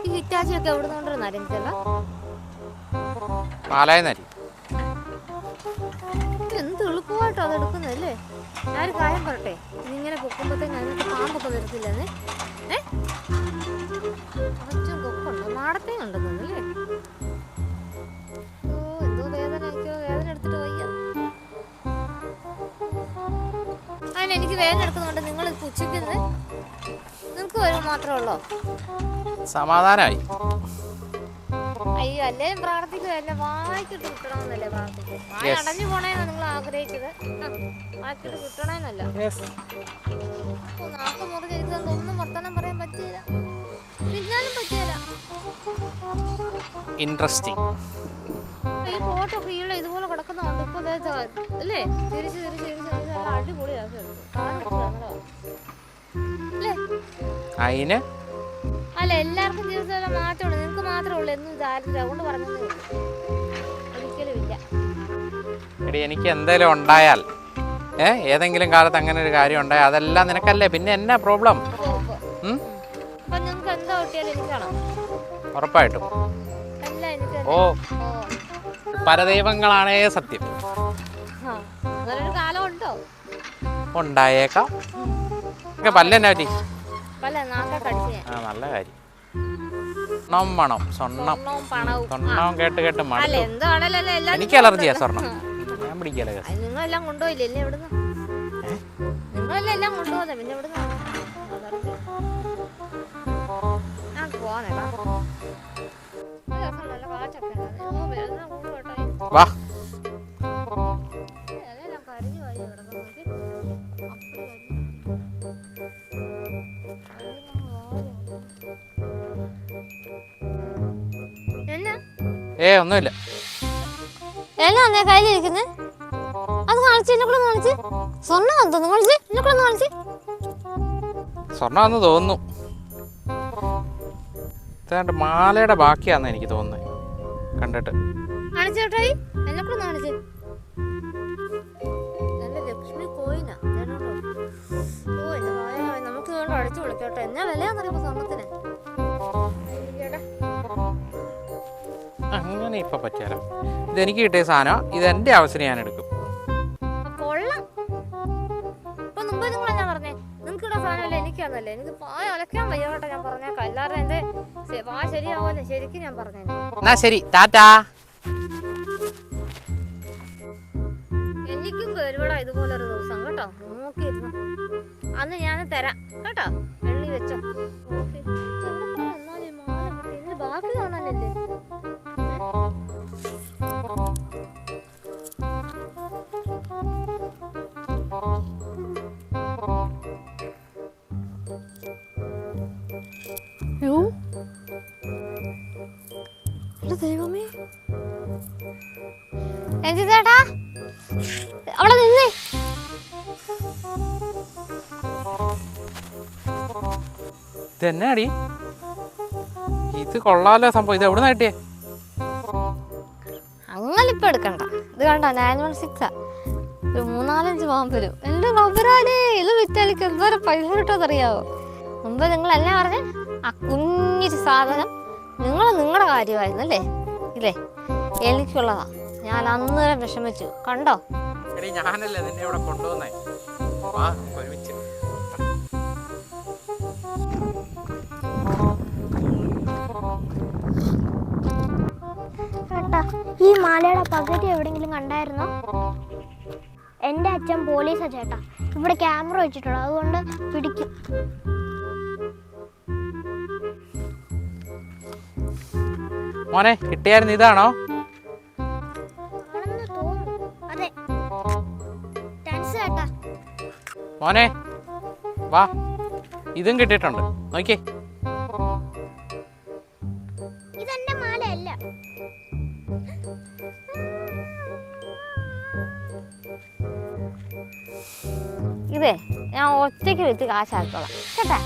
ഈ ഹിറ്റാച്ചിയൊക്കെ എവിടെ നിന്നുകൊണ്ടിരുന്ന എനിക്കല്ല പാലായനരി എന്ത് എളുപ്പമായിട്ടോ അത് എടുക്കുന്നതല്ലേ. ഞാനൊരു കാര്യം പറട്ടെ, ഇങ്ങനെ പൊക്കുമ്പോഴത്തേക്ക് അതിനകത്ത് പാമ്പൊക്കെ വരത്തില്ലെന്ന്. കുറച്ചും കൊക്കുണ്ടോ, നാടത്തേയും ഉണ്ടെന്നല്ലേ. ഓ എന്തോ വേദന, എനിക്കോ വേദന എടുത്തിട്ട് വയ്യ. അതിനെനിക്ക് വേദന എടുക്കുന്നുണ്ട്. നിങ്ങൾ പുച്ഛിക്കുന്നത് നിങ്ങൾക്ക് വരും മാത്രമേ ഉള്ളോ? സമാധാനമായി. അയ്യോ, അല്ലേലും പ്രാർത്ഥിക്കുക, എന്നെ വായിക്കിട്ട് കിട്ടണമെന്നല്ലേ പ്രാർത്ഥിക്കുക. വായ അടഞ്ഞു പോണേന്നാ നിങ്ങൾ ആഗ്രഹിച്ചത്, വായിക്കിട്ട് കിട്ടണേന്നല്ല. നാക്ക് മുറിഞ്ഞിരിക്കുന്നത് ഒന്നും വർത്തമാനം പറയാൻ പറ്റില്ല, പിന്നാലും പറ്റിയല്ല. ഇൻട്രസ്റ്റിംഗ്. ഈ ഫോട്ടോ കീഴ ഇതുപോലെ കിടക്കുന്നുണ്ട് ഇപ്പൊ അല്ലേ. തിരിച്ച് അടിപൊളിയാക്കി അതിന് അല്ല, എല്ലാവർക്കും ജീവിതത്തിലെ മാറ്റമുണ്ട്, നിങ്ങൾക്ക് മാത്രമേ ഉള്ളൂ എന്നും ദാരിദ്ര്യം. അതുകൊണ്ട് പറഞ്ഞതേ ഉള്ളൂ, ഒരിക്കലും ഇല്ല. എടി എനിക്ക് എന്തെങ്കിലും ഉണ്ടായാൽ ഏതെങ്കിലും കാലത്ത് അങ്ങനെ ഒരു കാര്യം ഉണ്ടായാൽ അതെല്ലാം നിനക്കല്ലേ, പിന്നെ എന്നാ പ്രോബ്ലം? അപ്പൊ നിങ്ങൾക്ക് എന്താ കിട്ടിയാലും എനിക്കാണോ? ഉറപ്പായിട്ടും. അല്ല എനിക്ക് ഓ പരദൈവങ്ങളാണേ സത്യം. അങ്ങനൊരു കാലം ഉണ്ടോ? ഉണ്ടായേക്കാം. പല്ലെന്നാ പറ്റി? നല്ല കാര്യം. സ്വർണം സ്വർണം കേട്ട് കേട്ട് എനിക്ക് അലർജിയാ സ്വർണം. ഞാൻ പിടിക്കല. നിങ്ങളെല്ലാം കൊണ്ടുപോയില്ലേ എവിടുന്ന്? നിങ്ങളെല്ലാം കൊണ്ടുപോകുന്ന പിന്നെ എവിടുന്ന് വാ. ഒന്നുമില്ല. എന്നാ കയ്യിലിരിക്കുന്നത്? അത് കാണിച്ച് എന്നെ കൂടെ കാണിച്ച്. സ്വർണ്ണം എന്തോന്ന് കാണിച്ച് എന്നെ കൂടെ കാണിച്ച്. സ്വർണ്ണാന്ന് തോന്നുന്നു. മാലയുടെ ബാക്കിയാന്ന് എനിക്ക് തോന്നുന്നത് കണ്ടിട്ട്. കാണിച്ചോട്ടായി എന്നെ കൂടെ കാണിച്ച്. നല്ല ലക്ഷ്മി കോയിനാ. ഓ എന്റെ വായ നമുക്ക് വേണ്ട അടിച്ചു വിളിക്കട്ടെ. എന്നാ വിലയാന്നറിയുമ്പോ സ്വർണ്ണത്തിന്. അങ്ങനെ ഇപ്പൊ പറ്റിയാലോ. ഇതെനിക്ക് കിട്ടിയ സാധനം, ഇത് എന്റെ ആവശ്യത്തിന് ഞാൻ എടുക്കും. കൊള്ളാം. ഇപ്പൊ മുമ്പ് നിങ്ങളെന്നാ പറഞ്ഞേ നിങ്ങൾക്കിടെ സാധനമല്ലേ എനിക്കാന്നല്ലേ. എനിക്ക് പായ അലക്കാൻ വയ്യോട്ടെ. ഞാൻ പറഞ്ഞേക്കാം, എല്ലാവരും എന്റെ വാ ശരിയാവല്ലേ. ശരിക്കും ഞാൻ പറഞ്ഞേ. എന്നാ ശരി, ടാറ്റാ. എനിക്കും വരുവടാ ഇതുപോലൊരു ദിവസം കേട്ടോ. നോക്കിയിരുന്നു അന്ന് ഞാൻ തരാം കേട്ടോ. എണ്ണി വെച്ചോ. എന്നാലും ബാക്കി കാണാനല്ലേ. ദൈവമേ, ചേട്ടാ അവിടെ നിന്നേ. ഇതെന്നാടി ഇത്? കൊള്ളാലോ സംഭവം. ഇത് എവിടുന്ന് കിട്ടിയേ? അങ്ങനെ ഇപ്പൊ എടുക്കണ്ട. ഇത് കണ്ടോ 916 ഒരു 3-4-5 പാമ്പ് വരും. എന്റെ റബ്ബറാലേ, ഇത് വിറ്റാലിക്ക് എന്തോരം പൈസ കിട്ടുമെന്നറിയാവോ? മുമ്പ് നിങ്ങളെല്ലാം പറഞ്ഞ ആ കുഞ്ഞിരി സാധനം നിങ്ങളുടെ കാര്യമായിരുന്നല്ലേ. ഇല്ലേ, എനിക്കുള്ളതാ. ഞാൻ അന്നേരം വിഷമിച്ചു കണ്ടോ. ഞാനല്ലേ നിന്നെ ഇവിടെ കൊണ്ടുവന്നേ. ചേട്ടാ, ഈ മാലയുടെ പകുതി എവിടെയെങ്കിലും കണ്ടായിരുന്നോ? എൻ്റെ അച്ഛൻ പോലീസാ ചേട്ടാ. ഇവിടെ ക്യാമറ വെച്ചിട്ടുള്ളൂ, അതുകൊണ്ട് പിടിക്കും. മോനെ കിട്ടിയായിരുന്നു. ഇതാണോ? അതെ. ചേട്ടാ മോനെ വാ, ഇതും കിട്ടിയിട്ടുണ്ട്. നോക്കിയേ. ഇതെന്റെ മാലയല്ല. ഇതേ ഞാൻ ഒറ്റയ്ക്ക് വിറ്റ് കാശാക്കോളാം കേട്ടാ.